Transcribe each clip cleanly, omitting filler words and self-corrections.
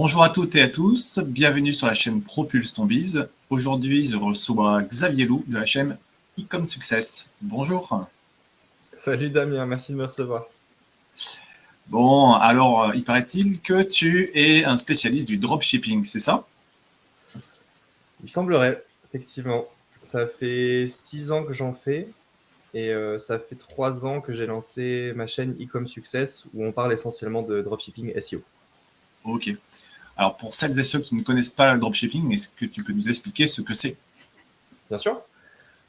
Bonjour à toutes et à tous, bienvenue sur la chaîne Propulse ton Biz. Aujourd'hui, je reçois Xavier Lou de la chaîne e-com Success. Bonjour. Salut Damien, merci de me recevoir. Bon, alors, il paraît-il que tu es un spécialiste du dropshipping, c'est ça? Il semblerait, effectivement. Ça fait 6 ans que j'en fais et ça fait 3 ans que j'ai lancé ma chaîne e-com Success où on parle essentiellement de dropshipping SEO. Ok. Alors, pour celles et ceux qui ne connaissent pas le dropshipping, est-ce que tu peux nous expliquer ce que c'est? Bien sûr.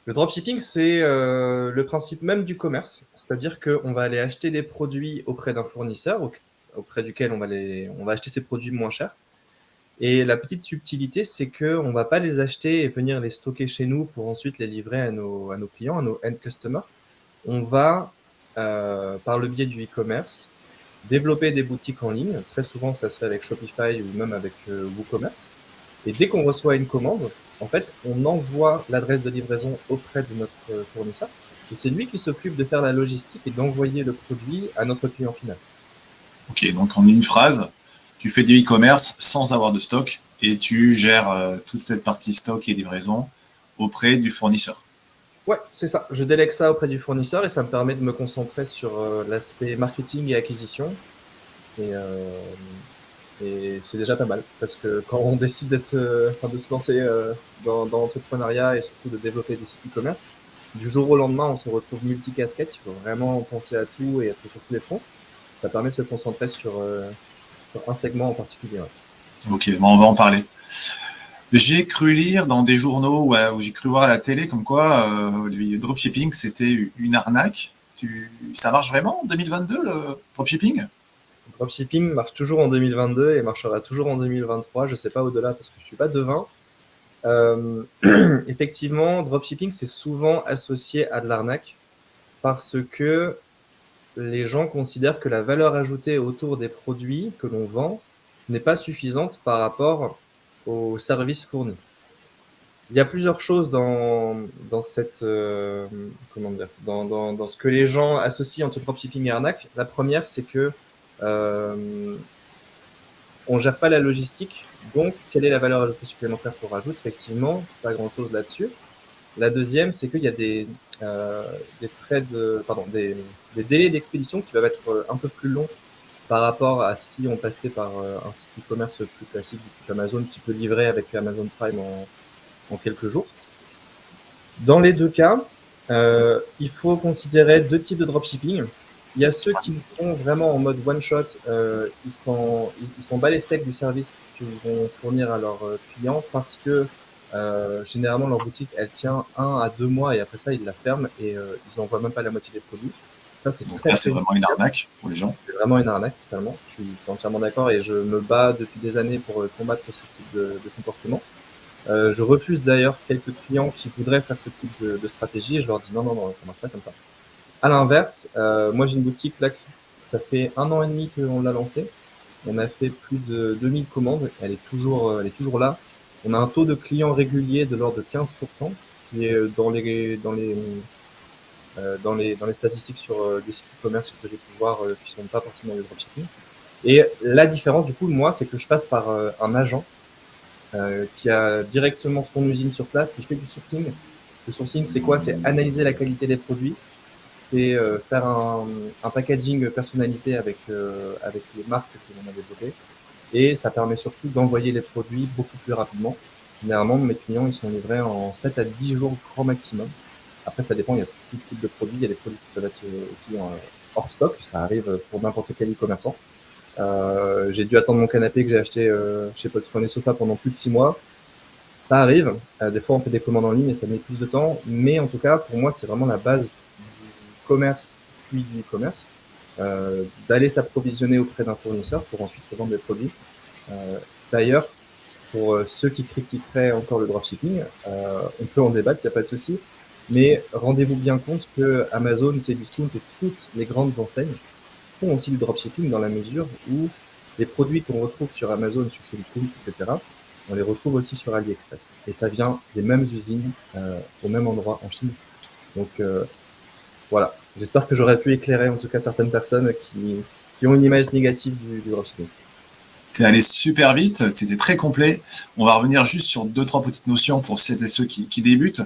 Le dropshipping, c'est le principe même du commerce, c'est-à-dire qu'on va aller acheter des produits auprès d'un fournisseur auprès duquel on va acheter ces produits moins chers. Et la petite subtilité, c'est qu'on ne va pas les acheter et venir les stocker chez nous pour ensuite les livrer à nos clients, à nos end customers. On va, par le biais du e-commerce, développer des boutiques en ligne. Très souvent, ça se fait avec Shopify ou même avec WooCommerce. Et dès qu'on reçoit une commande, en fait, on envoie l'adresse de livraison auprès de notre fournisseur. Et c'est lui qui s'occupe de faire la logistique et d'envoyer le produit à notre client final. Ok, donc en une phrase, tu fais du e-commerce sans avoir de stock et tu gères toute cette partie stock et livraison auprès du fournisseur. Ouais, c'est ça. Je délègue ça auprès du fournisseur et ça me permet de me concentrer sur l'aspect marketing et acquisition. Et, euh, et c'est déjà pas mal parce que quand on décide de se lancer dans l'entrepreneuriat et surtout de développer des sites e-commerce, du jour au lendemain, on se retrouve multicasquette. Il faut vraiment penser à tout et être sur tous les fronts. Ça permet de se concentrer sur un segment en particulier. Ouais. Ok, bon, on va en parler. J'ai cru lire dans des journaux où j'ai cru voir à la télé comme quoi le dropshipping c'était une arnaque. Ça marche vraiment en 2022 le dropshipping? Le dropshipping marche toujours en 2022 et marchera toujours en 2023. Je sais pas au-delà parce que je suis pas devin. Euh, Effectivement, dropshipping, c'est souvent associé à de l'arnaque parce que les gens considèrent que la valeur ajoutée autour des produits que l'on vend n'est pas suffisante par rapport aux services fournis. Il y a plusieurs choses dans cette, comment dire, dans ce que les gens associent entre dropshipping et arnaque. La première, c'est que euh, on gère pas la logistique. Donc, quelle est la valeur ajoutée supplémentaire qu'on rajoute? Effectivement, pas grand-chose là-dessus. La deuxième, c'est qu'il y a des frais des délais d'expédition qui peuvent être un peu plus longs par rapport à si on passait par un site e-commerce plus classique du type Amazon qui peut livrer avec Amazon Prime en quelques jours. Dans les deux cas, il faut considérer deux types de dropshipping. Il y a ceux qui le font vraiment en mode one-shot. Ils sont bas les steaks du service qu'ils vont fournir à leurs clients parce que généralement leur boutique elle tient 1 à 2 mois et après ça ils la ferment et ils n'envoient même pas la moitié des produits. Ça c'est Donc très là c'est très vraiment une arnaque pour les gens. C'est vraiment une arnaque totalement. Je suis entièrement d'accord et je me bats depuis des années pour combattre ce type de comportement. Je refuse d'ailleurs quelques clients qui voudraient faire ce type de stratégie et je leur dis non, non, non, ça marche pas comme ça. À l'inverse, moi j'ai une boutique là ça fait 1 an et demi qu'on l'a lancée. On a fait plus de 2000 commandes. Elle est toujours là. On a un taux de clients réguliers de l'ordre de 15%, qui est dans les statistiques sur des sites e-commerce que j'ai pu voir qui sont pas forcément du dropshipping. Et la différence, du coup, moi, c'est que je passe par un agent qui a directement son usine sur place, qui fait du sourcing. Le sourcing, c'est quoi? C'est analyser la qualité des produits, c'est faire un packaging personnalisé avec les marques que l'on a développées. Et ça permet surtout d'envoyer les produits beaucoup plus rapidement. Généralement, mes clients, ils sont livrés en 7 à 10 jours grand maximum. Après, ça dépend, il y a tout type de produits. Il y a des produits qui peuvent être aussi hors stock. Ça arrive pour n'importe quel e-commerçant. J'ai dû attendre mon canapé que j'ai acheté chez Podphone et Sofa pendant plus de 6 mois. Ça arrive. Des fois, on fait des commandes en ligne et ça met plus de temps. Mais en tout cas, pour moi, c'est vraiment la base du commerce puis du e-commerce. D'aller s'approvisionner auprès d'un fournisseur pour ensuite revendre des produits. D'ailleurs, pour ceux qui critiqueraient encore le dropshipping, on peut en débattre, il n'y a pas de souci. Mais rendez-vous bien compte que Amazon, Cdiscount et toutes les grandes enseignes font aussi du dropshipping dans la mesure où les produits qu'on retrouve sur Amazon, sur Cdiscount, etc., on les retrouve aussi sur AliExpress. Et ça vient des mêmes usines au même endroit en Chine. Donc voilà, j'espère que j'aurais pu éclairer en tout cas certaines personnes qui ont une image négative du dropshipping. T'es allé super vite, c'était très complet. On va revenir juste sur 2-3 petites notions pour celles et ceux qui débutent.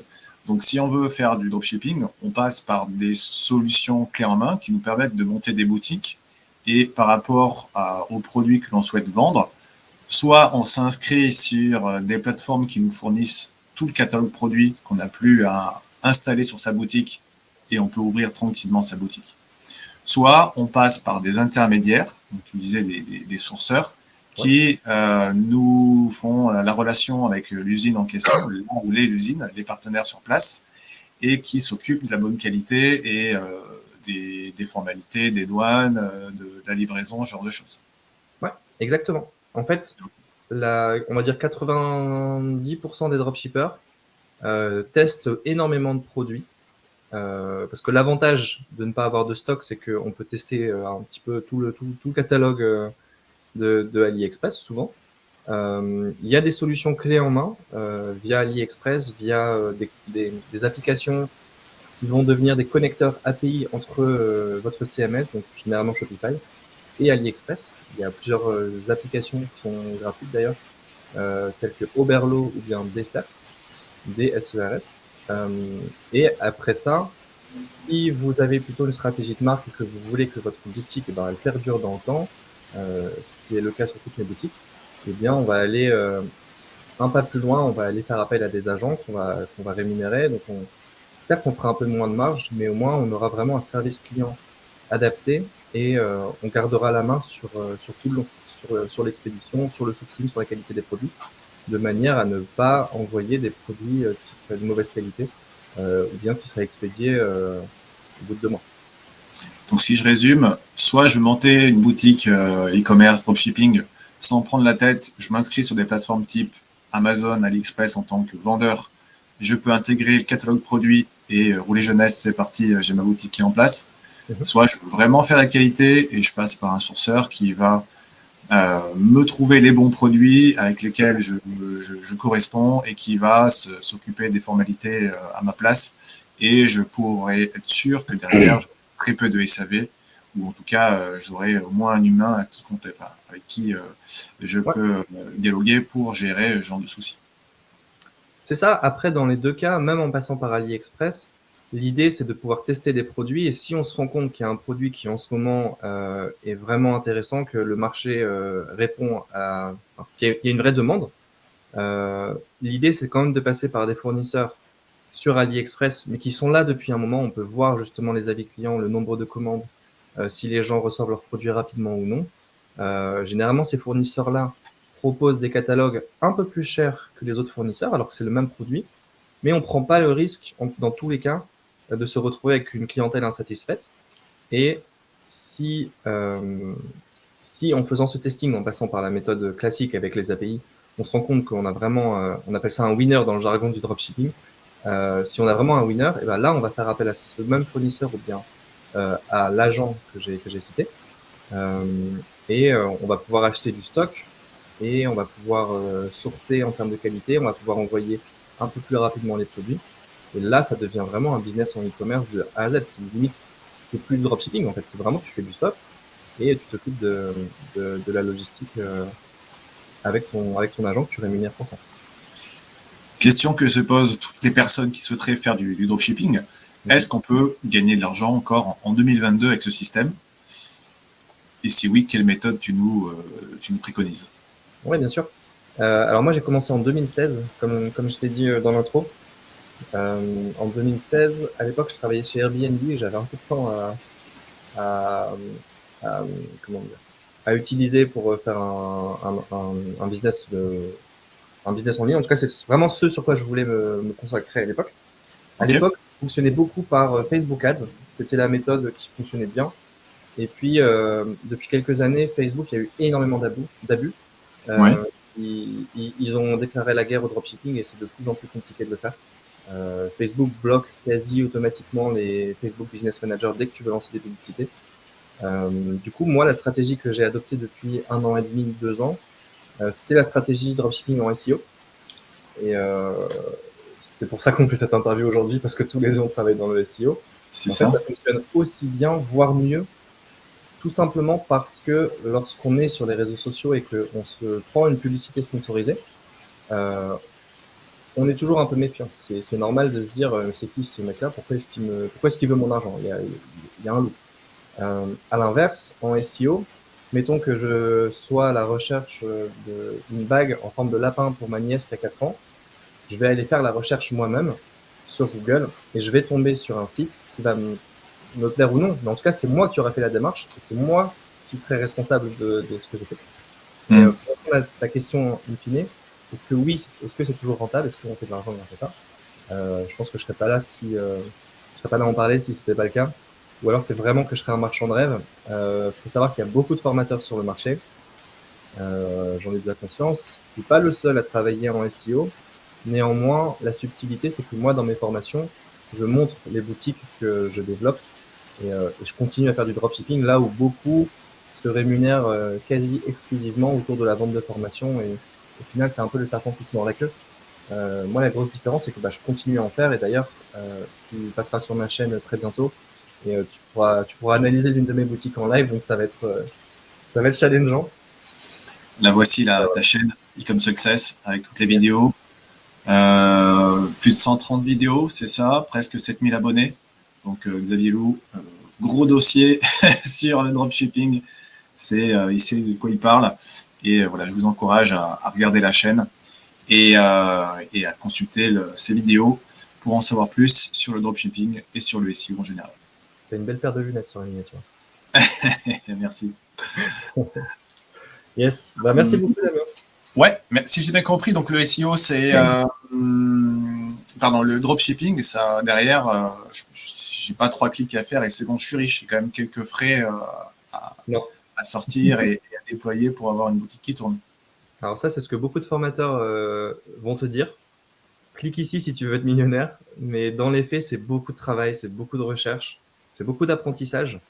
Donc, si on veut faire du dropshipping, on passe par des solutions clés en main qui nous permettent de monter des boutiques. Et par rapport aux produits que l'on souhaite vendre, soit on s'inscrit sur des plateformes qui nous fournissent tout le catalogue produit qu'on n'a plus à installer sur sa boutique et on peut ouvrir tranquillement sa boutique. Soit on passe par des intermédiaires, donc tu disais des sourceurs, qui nous font la relation avec l'usine en question, ou les usines, les partenaires sur place, et qui s'occupent de la bonne qualité et des formalités, des douanes, de la livraison, ce genre de choses. Ouais, exactement. En fait, on va dire 90% des dropshippers testent énormément de produits. Parce que l'avantage de ne pas avoir de stock, c'est qu'on peut tester un petit peu tout le catalogue de AliExpress souvent. Il y a des solutions clés en main via AliExpress, via des applications qui vont devenir des connecteurs API entre votre CMS, donc généralement Shopify, et AliExpress. Il y a plusieurs applications qui sont gratuites d'ailleurs, telles que Oberlo ou bien DSERS, DSERS. Et après ça, si vous avez plutôt une stratégie de marque et que vous voulez que votre boutique elle perdure dans le temps, ce qui est le cas sur toutes les boutiques, eh bien on va aller un pas plus loin, on va aller faire appel à des agents qu'on va rémunérer. Donc certes qu'on fera un peu moins de marge, mais au moins on aura vraiment un service client adapté et on gardera la main sur tout le long, sur l'expédition, sur le sourcing, sur la qualité des produits, de manière à ne pas envoyer des produits qui seraient de mauvaise qualité ou bien qui seraient expédiés au bout de 2 mois. Donc si je résume, soit je montais une boutique e-commerce, dropshipping, sans prendre la tête, je m'inscris sur des plateformes type Amazon, AliExpress en tant que vendeur. Je peux intégrer le catalogue produit et rouler jeunesse, c'est parti, j'ai ma boutique qui est en place. Soit je veux vraiment faire la qualité et je passe par un sourceur qui va me trouver les bons produits avec lesquels je corresponds et qui va s'occuper des formalités à ma place. Et je pourrais être sûr que derrière, j'aurai très peu de SAV, ou en tout cas, j'aurai au moins un humain avec qui je peux dialoguer pour gérer ce genre de soucis. C'est ça. Après, dans les 2 cas, même en passant par AliExpress, l'idée, c'est de pouvoir tester des produits. Et si on se rend compte qu'il y a un produit qui, en ce moment, est vraiment intéressant, que le marché répond qu'il y a une vraie demande, l'idée, c'est quand même de passer par des fournisseurs sur AliExpress, mais qui sont là depuis un moment. On peut voir justement les avis clients, le nombre de commandes, si les gens reçoivent leurs produits rapidement ou non. Généralement, ces fournisseurs-là proposent des catalogues un peu plus chers que les autres fournisseurs, alors que c'est le même produit, mais on ne prend pas le risque, dans tous les cas, de se retrouver avec une clientèle insatisfaite. Et si en faisant ce testing, en passant par la méthode classique avec les API, on se rend compte qu'on a vraiment, on appelle ça un winner dans le jargon du dropshipping. Si on a vraiment un winner, et ben là, on va faire appel à ce même fournisseur ou bien à l'agent que j'ai cité. Et on va pouvoir acheter du stock et on va pouvoir sourcer en termes de qualité, on va pouvoir envoyer un peu plus rapidement les produits. Et là, ça devient vraiment un business en e-commerce de A à Z. C'est limite, c'est plus du dropshipping en fait. C'est vraiment tu fais du stock et tu t'occupes de la logistique avec ton agent que tu rémunères pour ça. Question que se posent toutes les personnes qui souhaiteraient faire du dropshipping. Est-ce qu'on peut gagner de l'argent encore en 2022 avec ce système? Et si oui, quelle méthode tu nous préconises? Oui, bien sûr. Alors moi, j'ai commencé en 2016, comme je t'ai dit dans l'intro. En 2016, à l'époque, je travaillais chez Airbnb et j'avais un peu de temps à utiliser pour faire un business en ligne. En tout cas, c'est vraiment ce sur quoi je voulais me consacrer à l'époque. À l'époque, ça fonctionnait beaucoup par Facebook Ads. C'était la méthode qui fonctionnait bien. Et puis, depuis quelques années, Facebook, il y a eu énormément d'abus. Ils ont déclaré la guerre au dropshipping et c'est de plus en plus compliqué de le faire. Facebook bloque quasi automatiquement les Facebook Business Manager dès que tu veux lancer des publicités. Du coup, moi, la stratégie que j'ai adoptée depuis 1 an et demi, 2 ans, c'est la stratégie dropshipping en SEO. Et c'est pour ça qu'on fait cette interview aujourd'hui, parce que tous les deux on travaille dans le SEO. C'est en ça. fait, ça fonctionne aussi bien, voire mieux, tout simplement parce que lorsqu'on est sur les réseaux sociaux et qu'on se prend une publicité sponsorisée, euh, on est toujours un peu méfiant. C'est normal de se dire, c'est qui ce mec-là? Pourquoi est-ce qu'il veut mon argent? Il y a un loup. À l'inverse, en SEO, mettons que je sois à la recherche d'une bague en forme de lapin pour ma nièce qui a 4 ans, je vais aller faire la recherche moi-même sur Google et je vais tomber sur un site qui va me plaire ou non. Mais en tout cas, c'est moi qui aurai fait la démarche et c'est moi qui serai responsable de ce que j'ai fait. Et Mm. pour répondre à ta question in fine, est-ce que oui, est-ce que c'est toujours rentable? Est-ce qu'on fait de l'argent grâce à ça? Je pense que je serais pas là je serais pas là à en parler si c'était pas le cas. Ou alors c'est vraiment que je serais un marchand de rêve. Faut savoir qu'il y a beaucoup de formateurs sur le marché. J'en ai bien conscience. Je suis pas le seul à travailler en SEO. Néanmoins, la subtilité, c'est que moi, dans mes formations, je montre les boutiques que je développe et je continue à faire du dropshipping là où beaucoup se rémunèrent quasi exclusivement autour de la vente de formation et au final, c'est un peu le serpent qui se mord la queue. Moi, la grosse différence, c'est que je continue à en faire et d'ailleurs, tu passeras sur ma chaîne très bientôt et tu pourras analyser l'une de mes boutiques en live, donc ça va être challengeant. La voici, ta chaîne Ecom Success, avec toutes les vidéos. Plus de 130 vidéos, c'est ça, presque 7000 abonnés. Donc Xavier Lou, gros dossier sur le dropshipping. Il sait de quoi il parle. Et voilà, je vous encourage à regarder la chaîne et à consulter ces vidéos pour en savoir plus sur le dropshipping et sur le SEO en général. T'as une belle paire de lunettes sur la miniature. Merci. Yes, merci beaucoup Damien. Ouais, mais si j'ai bien compris, donc le SEO, c'est pardon, le dropshipping, ça derrière, j'ai pas 3 clics à faire et c'est bon, je suis riche. J'ai quand même quelques frais à sortir et à déployer pour avoir une boutique qui tourne. Alors ça, c'est ce que beaucoup de formateurs vont te dire. Clique ici si tu veux être millionnaire, mais dans les faits, c'est beaucoup de travail, c'est beaucoup de recherche, c'est beaucoup d'apprentissage.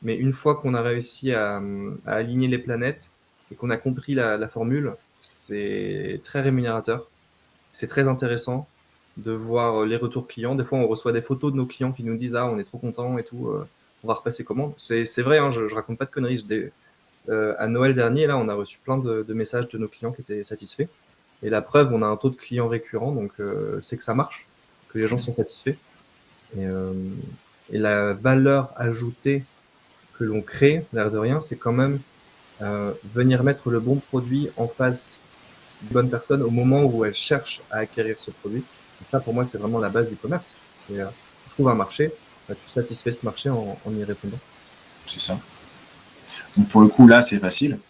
Mais une fois qu'on a réussi à aligner les planètes et qu'on a compris la formule, c'est très rémunérateur. C'est très intéressant de voir les retours clients. Des fois, on reçoit des photos de nos clients qui nous disent ah, on est trop content et tout, on va repasser commande. C'est vrai, hein, je raconte pas de conneries. À Noël dernier, là, on a reçu plein de messages de nos clients qui étaient satisfaits. Et la preuve, on a un taux de clients récurrents, donc c'est que ça marche, que les gens sont satisfaits. Et, et la valeur ajoutée que l'on crée, l'air de rien, c'est quand même venir mettre le bon produit en face d'une bonne personne au moment où elle cherche à acquérir ce produit. Et ça, pour moi, c'est vraiment la base du commerce. Tu trouves un marché, tu satisfais ce marché en y répondant. C'est ça. Donc pour le coup, là, c'est facile,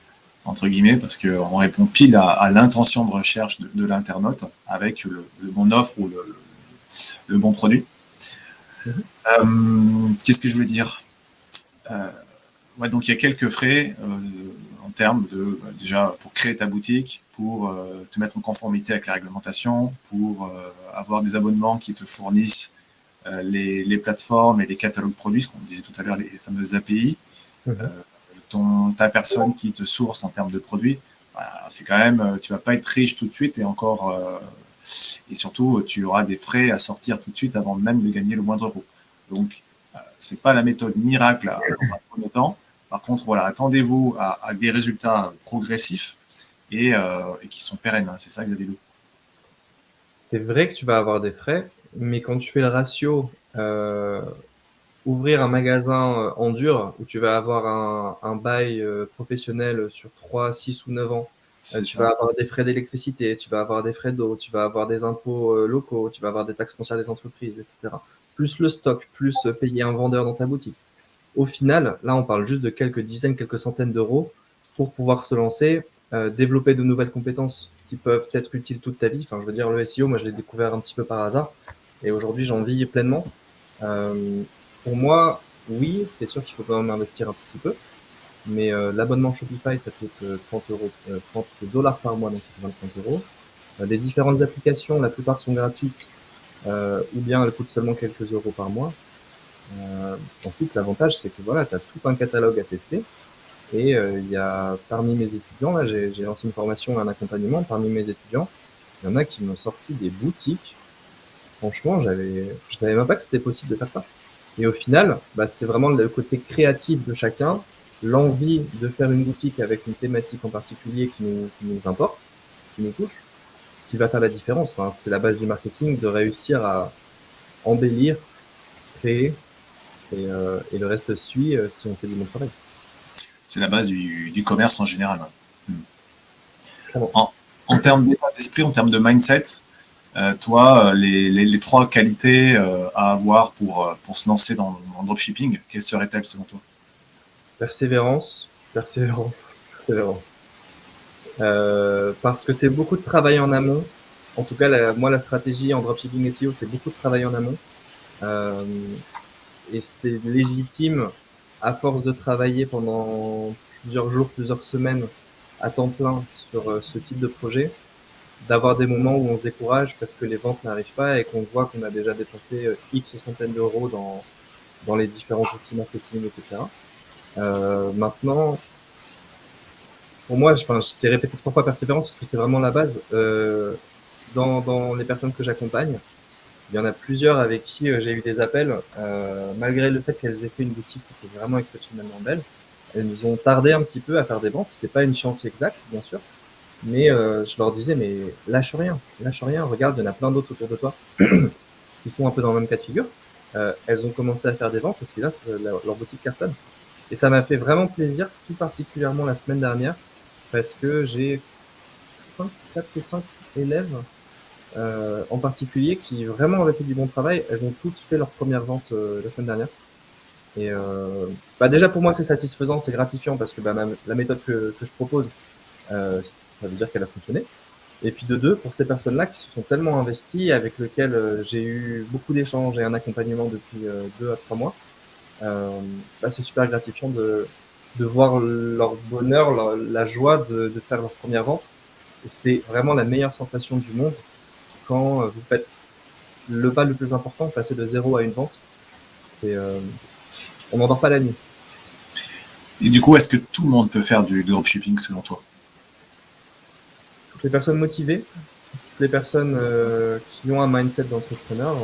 entre guillemets, parce qu'on répond pile à l'intention de recherche de l'internaute avec le bon offre ou le bon produit. Qu'est-ce que je voulais dire? Ouais, donc il y a quelques frais en termes de déjà pour créer ta boutique, pour te mettre en conformité avec la réglementation, pour avoir des abonnements qui te fournissent les plateformes et les catalogues produits, ce qu'on disait tout à l'heure, les fameuses API. Ta personne qui te source en termes de produits, c'est quand même, tu vas pas être riche tout de suite et encore, et surtout, tu auras des frais à sortir tout de suite avant même de gagner le moindre euro. Donc, c'est pas la méthode miracle dans un premier temps. Par contre, voilà, attendez-vous à des résultats progressifs et qui sont pérennes. Hein, c'est ça, Xavier Lou. C'est vrai que tu vas avoir des frais, mais quand tu fais le ratio ouvrir un magasin en dur où tu vas avoir un bail professionnel sur 3, 6 ou 9 ans, tu vas avoir des frais d'électricité, tu vas avoir des frais d'eau, tu vas avoir des impôts locaux, tu vas avoir des taxes foncières des entreprises, etc. Plus le stock, plus payer un vendeur dans ta boutique. Au final, là, on parle juste de quelques dizaines, quelques centaines d'euros pour pouvoir se lancer, développer de nouvelles compétences qui peuvent être utiles toute ta vie. Enfin, je veux dire, le SEO, moi, je l'ai découvert un petit peu par hasard et aujourd'hui, j'en vis pleinement. Pour moi, oui, c'est sûr qu'il faut quand même investir un petit peu, mais l'abonnement Shopify, ça coûte 30 $ par mois, donc ça fait 25 euros. Les différentes applications, la plupart sont gratuites, ou bien elles coûtent seulement quelques euros par mois. Ensuite, l'avantage, c'est que voilà, tu as tout un catalogue à tester. Et il y a parmi mes étudiants, là, j'ai lancé une formation et un accompagnement. Parmi mes étudiants, il y en a qui m'ont sorti des boutiques. Franchement, je savais même pas que c'était possible de faire ça. Et au final, c'est vraiment le côté créatif de chacun l'envie de faire une boutique avec une thématique en particulier qui nous importe, qui nous touche, qui va faire la différence. Enfin, c'est la base du marketing, de réussir à embellir, créer, et le reste suit si on fait du bon travail. C'est la base du commerce en général. Ouais. Clairement. En termes d'état d'esprit, en termes de mindset, toi, les trois qualités à avoir pour se lancer dans le dropshipping, quelles seraient-elles selon toi? Persévérance, persévérance, persévérance. Parce que c'est beaucoup de travail en amont. En tout cas, moi, la stratégie en dropshipping SEO, c'est beaucoup de travail en amont. Euh, et c'est légitime, à force de travailler pendant plusieurs jours, plusieurs semaines à temps plein sur ce type de projet, d'avoir des moments où on se décourage parce que les ventes n'arrivent pas et qu'on voit qu'on a déjà dépensé X centaines d'euros dans les différents outils marketing, etc. Maintenant, pour moi, je t'ai répété 3 fois persévérance parce que c'est vraiment la base. Dans les personnes que j'accompagne, il y en a plusieurs avec qui j'ai eu des appels, malgré le fait qu'elles aient fait une boutique qui était vraiment exceptionnellement belle. Elles ont tardé un petit peu à faire des ventes. C'est pas une science exacte, bien sûr, mais je leur disais, mais lâche rien. Regarde, il y en a plein d'autres autour de toi qui sont un peu dans le même cas de figure. Elles ont commencé à faire des ventes et puis là, leur boutique cartonne. Et ça m'a fait vraiment plaisir, tout particulièrement la semaine dernière, parce que j'ai 4 ou 5 élèves en particulier qui vraiment avaient fait du bon travail. Elles ont toutes fait leur première vente la semaine dernière. Et déjà pour moi c'est satisfaisant, c'est gratifiant parce que la méthode que je propose, ça veut dire qu'elle a fonctionné. Et puis de deux, pour ces personnes-là qui se sont tellement investies, avec lesquelles j'ai eu beaucoup d'échanges et un accompagnement depuis 2 à 3 mois, c'est super gratifiant de voir leur bonheur, la joie de faire leur première vente. Et c'est vraiment la meilleure sensation du monde quand vous faites le pas le plus important, passer de 0 à une vente. On n'endort pas la nuit. Et du coup, est-ce que tout le monde peut faire du dropshipping selon toi? Toutes les personnes motivées, toutes les personnes qui ont un mindset d'entrepreneur,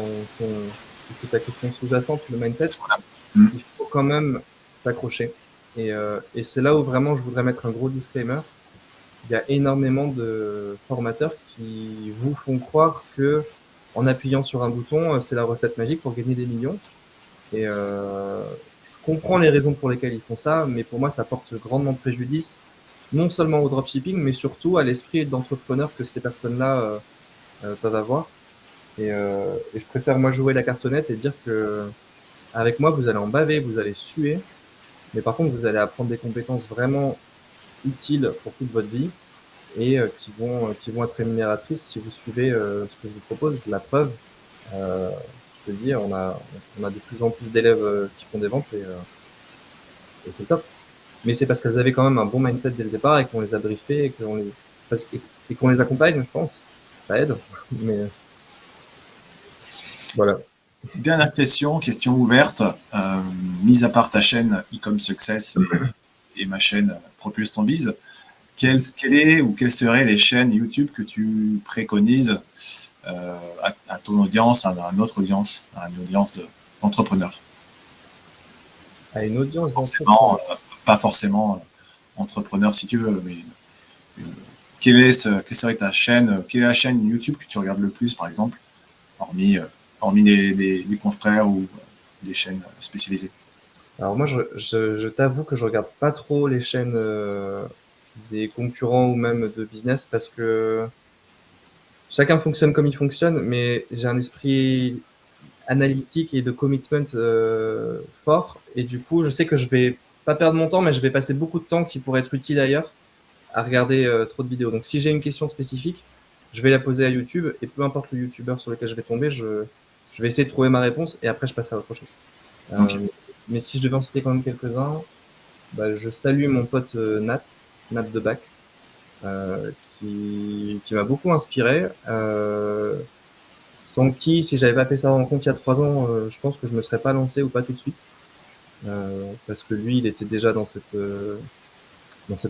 c'est ta question sous-jacente, le mindset, il faut quand même s'accrocher. Et c'est là où vraiment je voudrais mettre un gros disclaimer. Il y a énormément de formateurs qui vous font croire que en appuyant sur un bouton, c'est la recette magique pour gagner des millions. Et je comprends les raisons pour lesquelles ils font ça, mais pour moi, ça porte grandement préjudice, non seulement au dropshipping, mais surtout à l'esprit d'entrepreneur que ces personnes-là peuvent avoir. Et je préfère moi jouer la cartonnette et dire que avec moi, vous allez en baver, vous allez suer, mais par contre, vous allez apprendre des compétences vraiment utiles pour toute votre vie et qui vont être rémunératrices si vous suivez ce que je vous propose. La preuve, je te dis, on a de plus en plus d'élèves qui font des ventes et c'est top. Mais c'est parce qu'elles avaient quand même un bon mindset dès le départ et qu'on les a briefés et qu'on les accompagne, je pense. Ça aide. Mais voilà. Dernière question ouverte. Mis à part ta chaîne e-com Success et ma chaîne Propulse ton biz, quelles seraient les chaînes YouTube que tu préconises à ton audience, à notre audience, à une audience d'entrepreneurs? À une audience d'entrepreneurs. Pas forcément entrepreneur si tu veux, mais quelle serait ta chaîne, quelle est la chaîne YouTube que tu regardes le plus, par exemple, hormis des confrères ou des chaînes spécialisées? Alors moi, je t'avoue que je regarde pas trop les chaînes des concurrents ou même de business parce que chacun fonctionne comme il fonctionne, mais j'ai un esprit analytique et de commitment fort. Et du coup, je sais que je vais pas perdre mon temps, mais je vais passer beaucoup de temps qui pourrait être utile ailleurs à regarder trop de vidéos. Donc si j'ai une question spécifique, je vais la poser à YouTube et peu importe le YouTuber sur lequel je vais tomber, je vais essayer de trouver ma réponse et après je passe à autre chose. Okay. Mais si je devais en citer quand même quelques-uns, je salue mon pote Nat de Bac, qui m'a beaucoup inspiré. Sans qui, si j'avais pas fait sa rencontre il y a 3 ans, je pense que je me serais pas lancé ou pas tout de suite. Parce que lui, il était déjà dans cette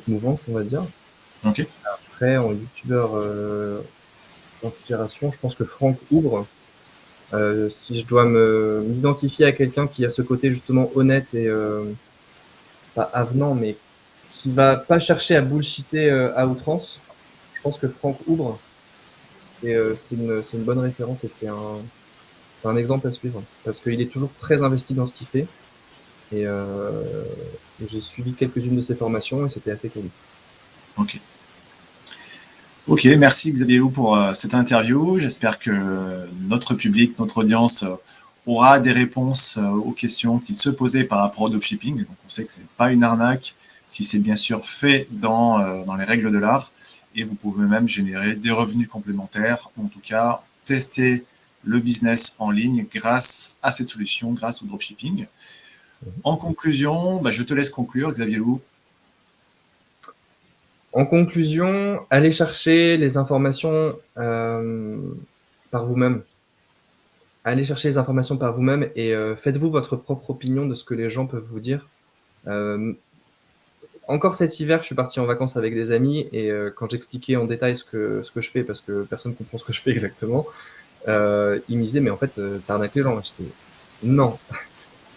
mouvance, on va dire. Okay. Après, en youtubeur d'inspiration, je pense que Franck Oubre, si je dois m'identifier à quelqu'un qui a ce côté justement honnête et pas avenant, mais qui va pas chercher à bullshiter à outrance. Je pense que Franck Oubre, c'est une bonne référence et c'est un exemple à suivre parce qu'il est toujours très investi dans ce qu'il fait. Et j'ai suivi quelques-unes de ses formations et c'était assez cool. Ok. Ok, merci Xavier Loup pour cette interview. J'espère que notre public, notre audience aura des réponses aux questions qu'il se posait par rapport au dropshipping. Donc on sait que ce n'est pas une arnaque si c'est bien sûr fait dans les règles de l'art. Et vous pouvez même générer des revenus complémentaires, ou en tout cas tester le business en ligne grâce à cette solution, grâce au dropshipping. En conclusion, je te laisse conclure, Xavier Loup. En conclusion, allez chercher les informations par vous-même. Allez chercher les informations par vous-même et faites-vous votre propre opinion de ce que les gens peuvent vous dire. Encore cet hiver, je suis parti en vacances avec des amis et quand j'expliquais en détail ce que je fais, parce que personne ne comprend ce que je fais exactement, ils me disaient, mais en fait, t'arnaques les gens. J'étais, non.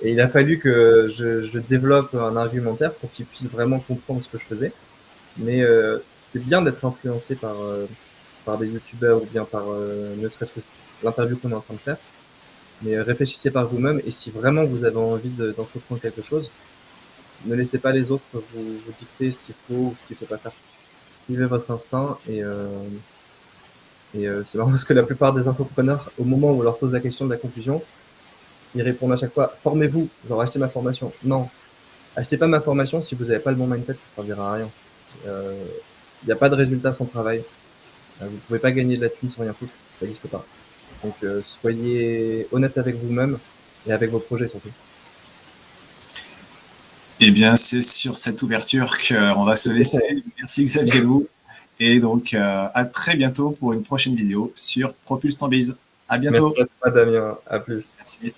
Et il a fallu que je développe un argumentaire pour qu'ils puissent vraiment comprendre ce que je faisais. Mais c'est bien d'être influencé par des youtubeurs ou bien par ne serait-ce que l'interview qu'on est en train de faire. Mais réfléchissez par vous-même et si vraiment vous avez envie d'entreprendre quelque chose, ne laissez pas les autres vous dicter ce qu'il faut ou ce qu'il ne faut pas faire. Suivez votre instinct et c'est marrant parce que la plupart des entrepreneurs, au moment où on leur pose la question de la conclusion, ils répondent à chaque fois « Formez-vous, genre achetez ma formation ». Non, achetez pas ma formation si vous n'avez pas le bon mindset, ça servira à rien. Il n'y a pas de résultat sans travail. Vous ne pouvez pas gagner de la thune sans rien foutre, ça n'existe pas. Donc soyez honnête avec vous-même et avec vos projets surtout. Eh bien, c'est sur cette ouverture qu'on va se laisser. Merci Xavier Loup. Et donc, à très bientôt pour une prochaine vidéo sur Propulse en Biz. À bientôt. Merci à toi, Damien. À plus. Merci.